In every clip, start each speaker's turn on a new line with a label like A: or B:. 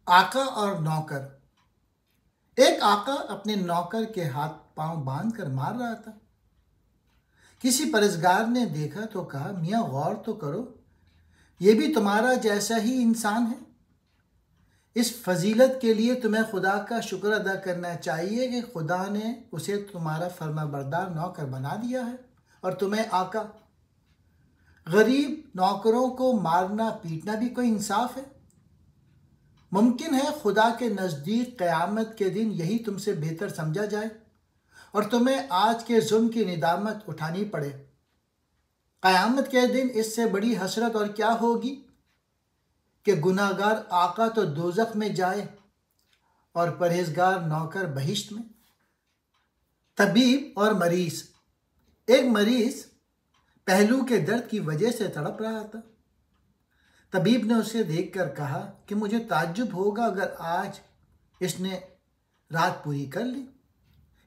A: آقا اور نوکر۔ ایک آقا اپنے نوکر کے ہاتھ پاؤں باندھ کر مار رہا تھا۔ کسی پرہیزگار نے دیکھا تو کہا، میاں غور تو کرو، یہ بھی تمہارا جیسا ہی انسان ہے۔ اس فضیلت کے لیے تمہیں خدا کا شکر ادا کرنا چاہیے کہ خدا نے اسے تمہارا فرما بردار نوکر بنا دیا ہے اور تمہیں آقا۔ غریب نوکروں کو مارنا پیٹنا بھی کوئی انصاف ہے؟ ممکن ہے خدا کے نزدیک قیامت کے دن یہی تم سے بہتر سمجھا جائے اور تمہیں آج کے ظلم کی ندامت اٹھانی پڑے۔ قیامت کے دن اس سے بڑی حسرت اور کیا ہوگی کہ گناہگار آقا تو دوزخ میں جائے اور پرہیزگار نوکر بہشت میں۔ طبیب اور مریض۔ ایک مریض پہلو کے درد کی وجہ سے تڑپ رہا تھا۔ طبیب نے اسے دیکھ کر کہا کہ مجھے تعجب ہوگا اگر آج اس نے رات پوری کر لی۔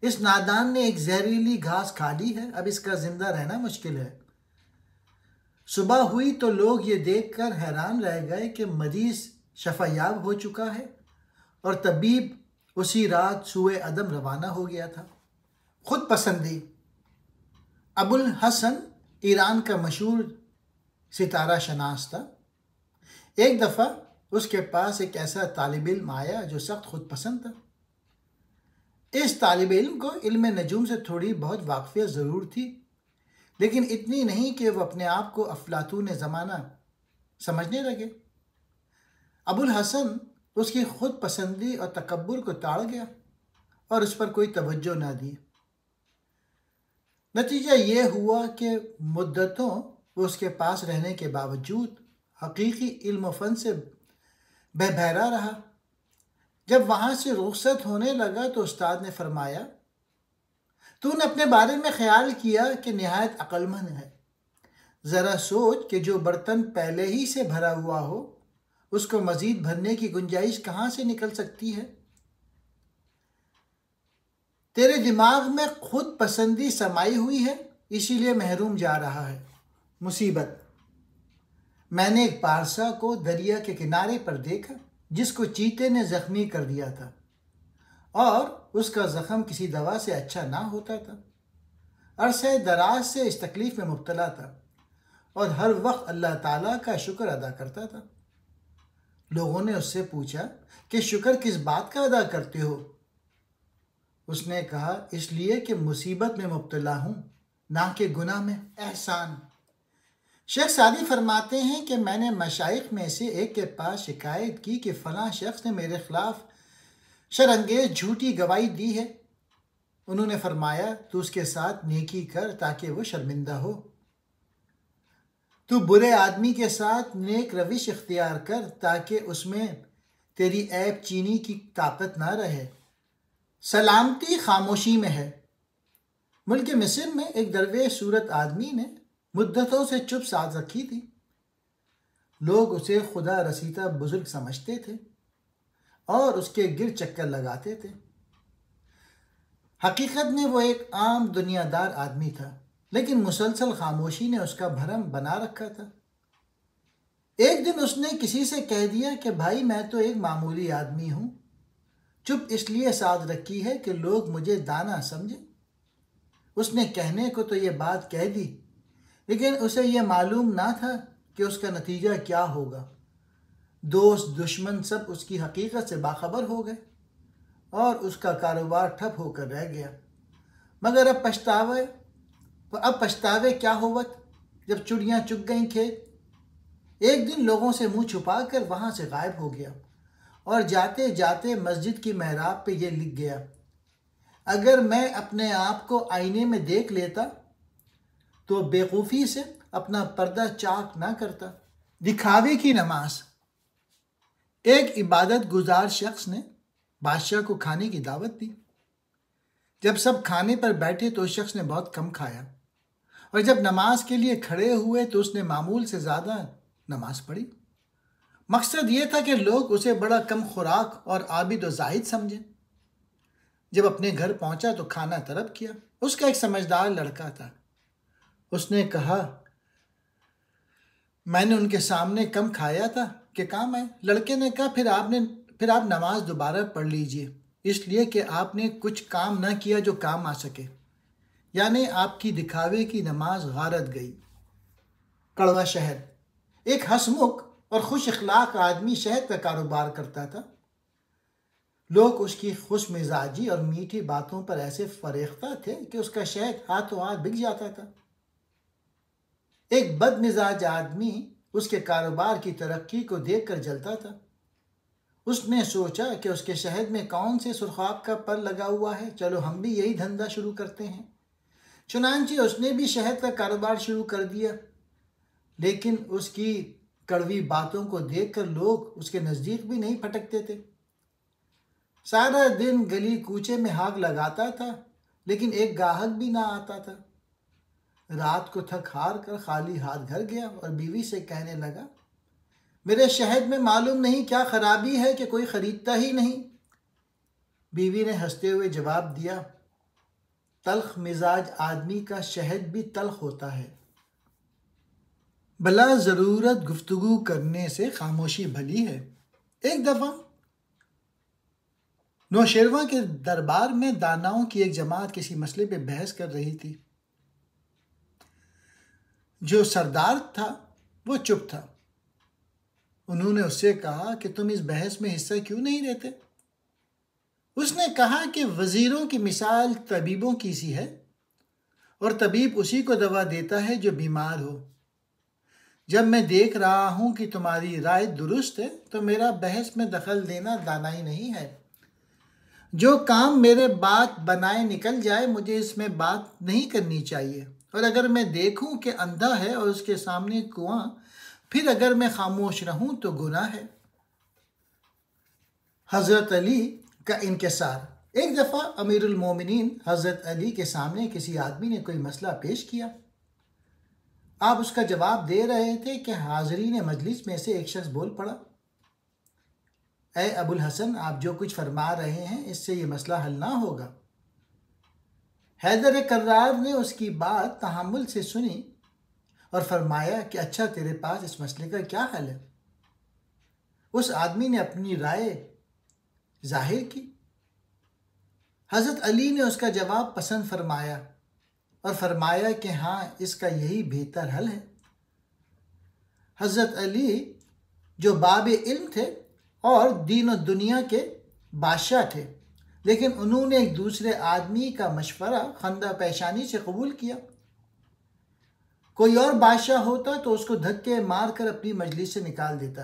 A: اس نادان نے ایک زہریلی گھاس کھا لی ہے، اب اس کا زندہ رہنا مشکل ہے۔ صبح ہوئی تو لوگ یہ دیکھ کر حیران رہ گئے کہ مریض شفا یاب ہو چکا ہے اور طبیب اسی رات سوئے عدم روانہ ہو گیا تھا۔ خود پسندی۔ ابو الحسن ایران کا مشہور ستارہ شناس تھا۔ ایک دفعہ اس کے پاس ایک ایسا طالب علم آیا جو سخت خود پسند تھا۔ اس طالب علم کو علم نجوم سے تھوڑی بہت واقفیت ضرور تھی، لیکن اتنی نہیں کہ وہ اپنے آپ کو افلاطون زمانہ سمجھنے لگے۔ ابو الحسن اس کی خود پسندی اور تکبر کو تاڑ گیا اور اس پر کوئی توجہ نہ دی۔ نتیجہ یہ ہوا کہ مدتوں وہ اس کے پاس رہنے کے باوجود حقیقی علم و فن سے بے بہرا رہا۔ جب وہاں سے رخصت ہونے لگا تو استاد نے فرمایا، تو نے اپنے بارے میں خیال کیا کہ نہایت عقل مند ہے۔ ذرا سوچ کہ جو برتن پہلے ہی سے بھرا ہوا ہو اس کو مزید بھرنے کی گنجائش کہاں سے نکل سکتی ہے؟ تیرے دماغ میں خود پسندی سمائی ہوئی ہے، اسی لیے محروم جا رہا ہے۔ مصیبت۔ میں نے ایک پارسا کو دریا کے کنارے پر دیکھا جس کو چیتے نے زخمی کر دیا تھا اور اس کا زخم کسی دوا سے اچھا نہ ہوتا تھا۔ عرصہ دراز سے اس تکلیف میں مبتلا تھا اور ہر وقت اللہ تعالیٰ کا شکر ادا کرتا تھا۔ لوگوں نے اس سے پوچھا کہ شکر کس بات کا ادا کرتے ہو؟ اس نے کہا، اس لیے کہ مصیبت میں مبتلا ہوں، نہ کہ گناہ میں۔ احسان۔ شیخ سعدی فرماتے ہیں کہ میں نے مشائخ میں سے ایک کے پاس شکایت کی کہ فلاں شخص نے میرے خلاف شرانگیز جھوٹی گواہی دی ہے۔ انہوں نے فرمایا، تو اس کے ساتھ نیکی کر تاکہ وہ شرمندہ ہو۔ تو برے آدمی کے ساتھ نیک روش اختیار کر تاکہ اس میں تیری عیب چینی کی طاقت نہ رہے۔ سلامتی خاموشی میں ہے۔ ملک مصر میں ایک درویش صورت آدمی نے مدتوں سے چپ سادھ رکھی تھی۔ لوگ اسے خدا رسیدہ بزرگ سمجھتے تھے اور اس کے گرد چکر لگاتے تھے۔ حقیقت میں وہ ایک عام دنیا دار آدمی تھا، لیکن مسلسل خاموشی نے اس کا بھرم بنا رکھا تھا۔ ایک دن اس نے کسی سے کہہ دیا کہ بھائی میں تو ایک معمولی آدمی ہوں، چپ اس لیے سادھ رکھی ہے کہ لوگ مجھے دانا سمجھیں۔ اس نے کہنے کو تو یہ بات کہہ دی، لیکن اسے یہ معلوم نہ تھا کہ اس کا نتیجہ کیا ہوگا۔ دوست دشمن سب اس کی حقیقت سے باخبر ہو گئے اور اس کا کاروبار ٹھپ ہو کر رہ گیا۔ مگر اب پچھتاوے کیا ہوت جب چڑیاں چگ گئیں کھیت۔ ایک دن لوگوں سے منہ چھپا کر وہاں سے غائب ہو گیا اور جاتے جاتے مسجد کی محراب پہ یہ لکھ گیا، اگر میں اپنے آپ کو آئینے میں دیکھ لیتا تو بیوقوفی سے اپنا پردہ چاک نہ کرتا۔ دکھاوے کی نماز۔ ایک عبادت گزار شخص نے بادشاہ کو کھانے کی دعوت دی۔ جب سب کھانے پر بیٹھے تو اس شخص نے بہت کم کھایا اور جب نماز کے لیے کھڑے ہوئے تو اس نے معمول سے زیادہ نماز پڑھی۔ مقصد یہ تھا کہ لوگ اسے بڑا کم خوراک اور عابد و زاہد سمجھیں۔ جب اپنے گھر پہنچا تو کھانا طلب کیا۔ اس کا ایک سمجھدار لڑکا تھا۔ اس نے کہا، میں نے ان کے سامنے کم کھایا تھا کہ کام آئے۔ لڑکے نے کہا، پھر آپ نے پھر آپ نماز دوبارہ پڑھ لیجئے، اس لیے کہ آپ نے کچھ کام نہ کیا جو کام آ سکے، یعنی آپ کی دکھاوے کی نماز غارت گئی۔ کڑوا شہد۔ ایک ہنسمکھ اور خوش اخلاق آدمی شہد کا کاروبار کرتا تھا۔ لوگ اس کی خوش مزاجی اور میٹھی باتوں پر ایسے فریختہ تھے کہ اس کا شہد ہاتھوں ہاتھ بک جاتا تھا۔ ایک بد مزاج آدمی اس کے کاروبار کی ترقی کو دیکھ کر جلتا تھا۔ اس نے سوچا کہ اس کے شہد میں کون سے سرخاب کا پر لگا ہوا ہے، چلو ہم بھی یہی دھندا شروع کرتے ہیں۔ چنانچہ اس نے بھی شہد کا کاروبار شروع کر دیا، لیکن اس کی کڑوی باتوں کو دیکھ کر لوگ اس کے نزدیک بھی نہیں پھٹکتے تھے۔ سارا دن گلی کوچے میں ہاک لگاتا تھا، لیکن ایک گاہک بھی نہ آتا تھا۔ رات کو تھک ہار کر خالی ہاتھ گھر گیا اور بیوی سے کہنے لگا، میرے شہد میں معلوم نہیں کیا خرابی ہے کہ کوئی خریدتا ہی نہیں۔ بیوی نے ہنستے ہوئے جواب دیا، تلخ مزاج آدمی کا شہد بھی تلخ ہوتا ہے۔ بلا ضرورت گفتگو کرنے سے خاموشی بھلی ہے۔ ایک دفعہ نوشیروان کے دربار میں داناؤں کی ایک جماعت کسی مسئلے پہ بحث کر رہی تھی۔ جو سردار تھا وہ چپ تھا۔ انہوں نے اس سے کہا کہ تم اس بحث میں حصہ کیوں نہیں لیتے؟ اس نے کہا کہ وزیروں کی مثال طبیبوں کی سی ہے، اور طبیب اسی کو دوا دیتا ہے جو بیمار ہو۔ جب میں دیکھ رہا ہوں کہ تمہاری رائے درست ہے تو میرا بحث میں دخل دینا دانائی نہیں ہے۔ جو کام میرے بات بنائے نکل جائے مجھے اس میں بات نہیں کرنی چاہیے، اور اگر میں دیکھوں کہ اندھا ہے اور اس کے سامنے کنواں، پھر اگر میں خاموش رہوں تو گناہ ہے۔ حضرت علی کا انکسار۔ ایک دفعہ امیر المومنین حضرت علی کے سامنے کسی آدمی نے کوئی مسئلہ پیش کیا۔ آپ اس کا جواب دے رہے تھے کہ حاضرین مجلس میں سے ایک شخص بول پڑا، اے ابو الحسن، آپ جو کچھ فرما رہے ہیں اس سے یہ مسئلہ حل نہ ہوگا۔ حیدر کرار نے اس کی بات تحمل سے سنی اور فرمایا کہ اچھا، تیرے پاس اس مسئلے کا کیا حل ہے؟ اس آدمی نے اپنی رائے ظاہر کی۔ حضرت علی نے اس کا جواب پسند فرمایا اور فرمایا کہ ہاں، اس کا یہی بہتر حل ہے۔ حضرت علی جو باب علم تھے اور دین و دنیا کے بادشاہ تھے، لیکن انہوں نے ایک دوسرے آدمی کا مشورہ خندہ پیشانی سے قبول کیا۔ کوئی اور بادشاہ ہوتا تو اس کو دھکے مار کر اپنی مجلس سے نکال دیتا۔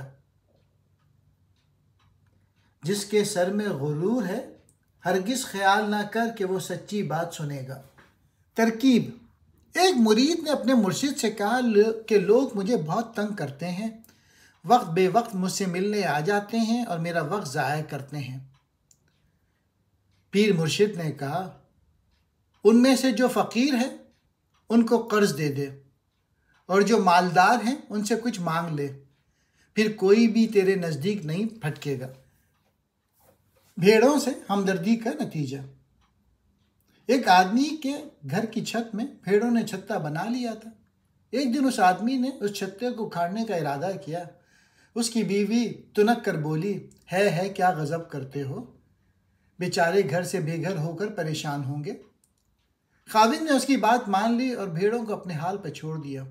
A: جس کے سر میں غرور ہے ہرگز خیال نہ کر کہ وہ سچی بات سنے گا۔ ترکیب۔ ایک مرید نے اپنے مرشد سے کہا کہ لوگ مجھے بہت تنگ کرتے ہیں، وقت بے وقت مجھ سے ملنے آ جاتے ہیں اور میرا وقت ضائع کرتے ہیں۔ پیر مرشد نے کہا، ان میں سے جو فقیر ہے ان کو قرض دے دے، اور جو مالدار ہیں ان سے کچھ مانگ لے، پھر کوئی بھی تیرے نزدیک نہیں پھٹکے گا۔ بھیڑوں سے ہمدردی کا نتیجہ۔ ایک آدمی کے گھر کی چھت میں بھیڑوں نے چھتا بنا لیا تھا۔ ایک دن اس آدمی نے اس چھتے کو اکھاڑنے کا ارادہ کیا۔ اس کی بیوی تنک کر بولی، ہے کیا غضب کرتے ہو؟ بیچارے گھر سے بے گھر ہو کر پریشان ہوں گے۔ خاوند نے اس کی بات مان لی اور بھیڑوں کو اپنے حال پر چھوڑ دیا۔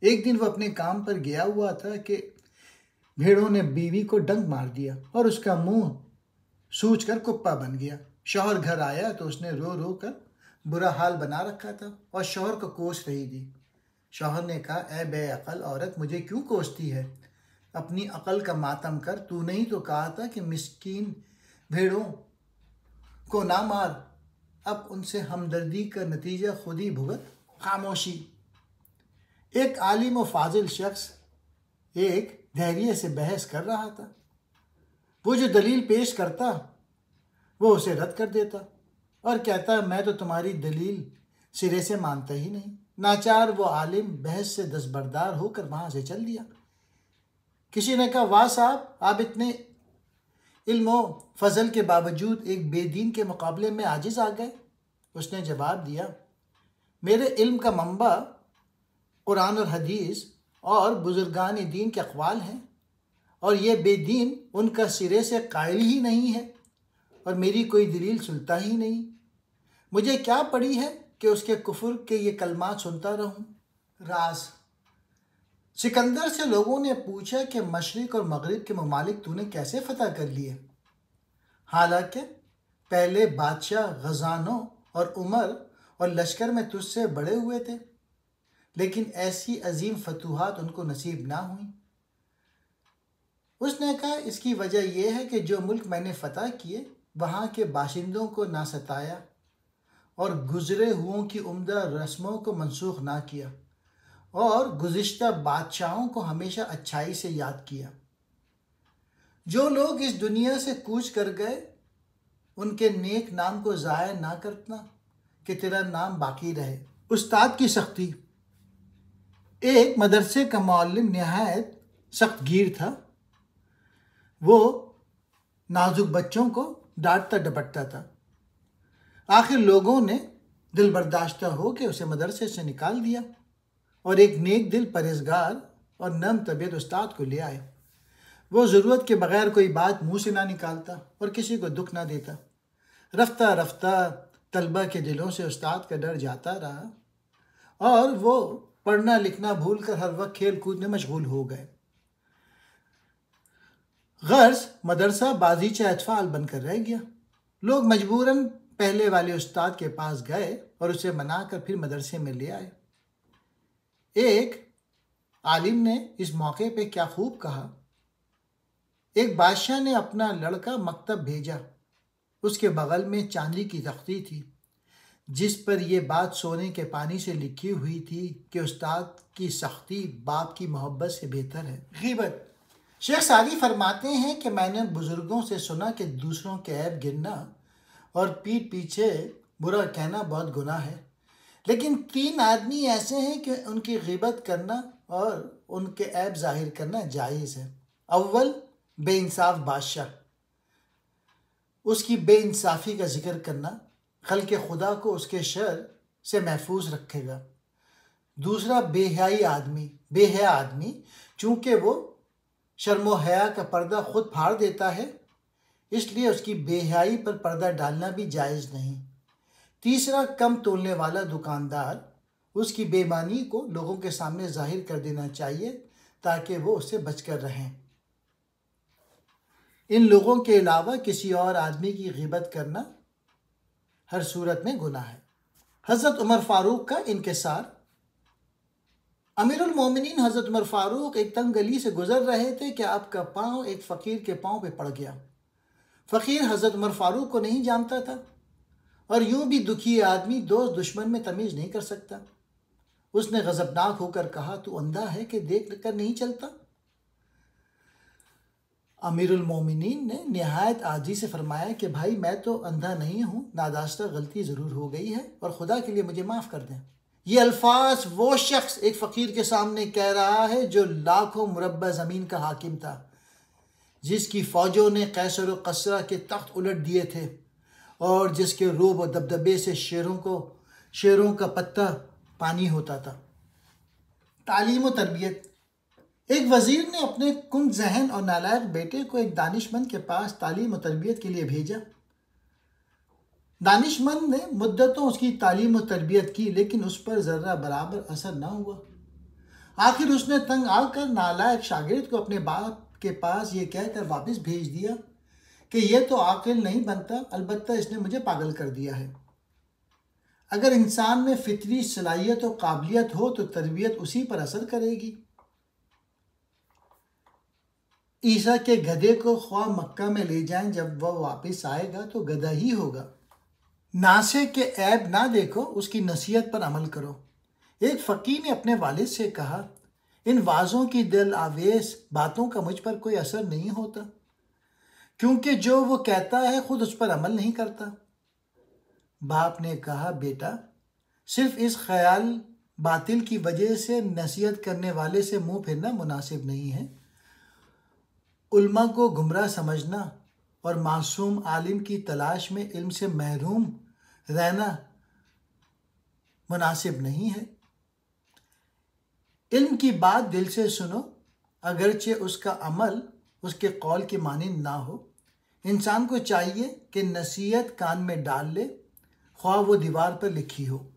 A: ایک دن وہ اپنے کام پر گیا ہوا تھا کہ بھیڑوں نے بیوی کو ڈنک مار دیا اور اس کا منہ سوج کر کپا بن گیا۔ شوہر گھر آیا تو اس نے رو رو کر برا حال بنا رکھا تھا اور شوہر کو کوس رہی تھی۔ شوہر نے کہا، اے بے عقل عورت، مجھے کیوں کوستی ہے؟ اپنی عقل کا ماتم کر، تو نہیں تو کہا تھا کہ مسکین بھیڑوں کو نہ مار۔ اب ان سے ہمدردی کا نتیجہ خود ہی بھگت۔ خاموشی۔ ایک عالم و فاضل شخص ایک دہریے سے بحث کر رہا تھا۔ وہ جو دلیل پیش کرتا وہ اسے رد کر دیتا اور کہتا، میں تو تمہاری دلیل سرے سے مانتا ہی نہیں۔ ناچار وہ عالم بحث سے دستبردار ہو کر وہاں سے چل دیا۔ کسی نے کہا، واہ صاحب، آپ اتنے علم و فضل کے باوجود ایک بے دین کے مقابلے میں عاجز آ گئے۔ اس نے جواب دیا، میرے علم کا منبع قرآن اور حدیث اور بزرگان دین کے اقوال ہیں، اور یہ بے دین ان کا سرے سے قائل ہی نہیں ہے اور میری کوئی دلیل سنتا ہی نہیں۔ مجھے کیا پڑی ہے کہ اس کے کفر کے یہ کلمات سنتا رہوں۔ راز سکندر سے لوگوں نے پوچھا کہ مشرق اور مغرب کے ممالک تو نے کیسے فتح کر لیے؟ حالانکہ پہلے بادشاہ غزانوں اور عمر اور لشکر میں تجھ سے بڑے ہوئے تھے، لیکن ایسی عظیم فتوحات ان کو نصیب نہ ہوئیں۔ اس نے کہا اس کی وجہ یہ ہے کہ جو ملک میں نے فتح کیے وہاں کے باشندوں کو نہ ستایا اور گزرے ہوئوں کی عمدہ رسموں کو منسوخ نہ کیا اور گزشتہ بادشاہوں کو ہمیشہ اچھائی سے یاد کیا۔ جو لوگ اس دنیا سے کوچ کر گئے ان کے نیک نام کو ضائع نہ کرنا کہ تیرا نام باقی رہے۔ استاد کی سختی ایک مدرسے کا معلم نہایت سخت گیر تھا۔ وہ نازک بچوں کو ڈانٹتا ڈپٹتا تھا۔ آخر لوگوں نے دل برداشتہ ہو کے اسے مدرسے سے نکال دیا اور ایک نیک دل پرہیزگار اور نرم طبیعت استاد کو لے آئے۔ وہ ضرورت کے بغیر کوئی بات منہ سے نہ نکالتا اور کسی کو دکھ نہ دیتا۔ رفتہ رفتہ طلبہ کے دلوں سے استاد کا ڈر جاتا رہا اور وہ پڑھنا لکھنا بھول کر ہر وقت کھیل کود میں مشغول ہو گئے۔ غرض مدرسہ بازیچہ اطفال بن کر رہ گیا۔ لوگ مجبوراً پہلے والے استاد کے پاس گئے اور اسے منا کر پھر مدرسے میں لے آئے۔ ایک عالم نے اس موقع پہ کیا خوب کہا، ایک بادشاہ نے اپنا لڑکا مکتب بھیجا۔ اس کے بغل میں چاندی کی تختی تھی جس پر یہ بات سونے کے پانی سے لکھی ہوئی تھی کہ استاد کی سختی باپ کی محبت سے بہتر ہے۔ غیبت شیخ سعدی فرماتے ہیں کہ میں نے بزرگوں سے سنا کہ دوسروں کے عیب گننا اور پیٹھ پیچھے برا کہنا بہت گناہ ہے، لیکن 3 آدمی ایسے ہیں کہ ان کی غیبت کرنا اور ان کے عیب ظاہر کرنا جائز ہے۔ اول بے انصاف بادشاہ، اس کی بے انصافی کا ذکر کرنا خلق خدا کو اس کے شر سے محفوظ رکھے گا۔ دوسرا بے حیا آدمی چونکہ وہ شرم و حیا کا پردہ خود پھاڑ دیتا ہے اس لیے اس کی بے حیائی پر پردہ ڈالنا بھی جائز نہیں۔ تیسرا کم تولنے والا دکاندار، اس کی بے ایمانی کو لوگوں کے سامنے ظاہر کر دینا چاہیے تاکہ وہ اس سے بچ کر رہیں۔ ان لوگوں کے علاوہ کسی اور آدمی کی غیبت کرنا ہر صورت میں گناہ ہے۔ حضرت عمر فاروق کا انکسار۔ امیر المومنین حضرت عمر فاروق ایک تنگ گلی سے گزر رہے تھے کہ آپ کا پاؤں ایک فقیر کے پاؤں پہ پڑ گیا۔ فقیر حضرت عمر فاروق کو نہیں جانتا تھا اور یوں بھی دکھی آدمی دوست دشمن میں تمیز نہیں کر سکتا۔ اس نے غضبناک ہو کر کہا، تو اندھا ہے کہ دیکھ کر نہیں چلتا؟ امیر المومنین نے نہایت عاجزی سے فرمایا کہ بھائی میں تو اندھا نہیں ہوں، ناداشتہ غلطی ضرور ہو گئی ہے اور خدا کے لیے مجھے معاف کر دیں۔ یہ الفاظ وہ شخص ایک فقیر کے سامنے کہہ رہا ہے جو لاکھوں مربع زمین کا حاکم تھا، جس کی فوجوں نے قیصر و کسریٰ کے تخت الٹ دیے تھے اور جس کے روب و دبدبے سے شیروں کا پتہ پانی ہوتا تھا۔ تعلیم و تربیت۔ ایک وزیر نے اپنے کند ذہن اور نالائق بیٹے کو ایک دانش مند کے پاس تعلیم و تربیت کے لیے بھیجا۔ دانش مند نے مدتوں اس کی تعلیم و تربیت کی لیکن اس پر ذرہ برابر اثر نہ ہوا۔ آخر اس نے تنگ آ کر نالائق شاگرد کو اپنے باپ کے پاس یہ کہہ کر واپس بھیج دیا کہ یہ تو عاقل نہیں بنتا، البتہ اس نے مجھے پاگل کر دیا ہے۔ اگر انسان میں فطری صلاحیت و قابلیت ہو تو تربیت اسی پر اثر کرے گی۔ عیسیٰ کے گدھے کو خواہ مکہ میں لے جائیں، جب وہ واپس آئے گا تو گدھا ہی ہوگا۔ ناسے کے عیب نہ دیکھو، اس کی نصیحت پر عمل کرو۔ ایک فقیر نے اپنے والد سے کہا، ان وعظوں کی دل آویز باتوں کا مجھ پر کوئی اثر نہیں ہوتا، کیونکہ جو وہ کہتا ہے خود اس پر عمل نہیں کرتا۔ باپ نے کہا، بیٹا صرف اس خیال باطل کی وجہ سے نصیحت کرنے والے سے منہ پھرنا مناسب نہیں ہے۔ علماء کو گمراہ سمجھنا اور معصوم عالم کی تلاش میں علم سے محروم رہنا مناسب نہیں ہے۔ علم کی بات دل سے سنو، اگرچہ اس کا عمل اس کے قول کے مانند نہ ہو۔ انسان کو چاہیے کہ نصیحت کان میں ڈال لے، خواہ وہ دیوار پر لکھی ہو۔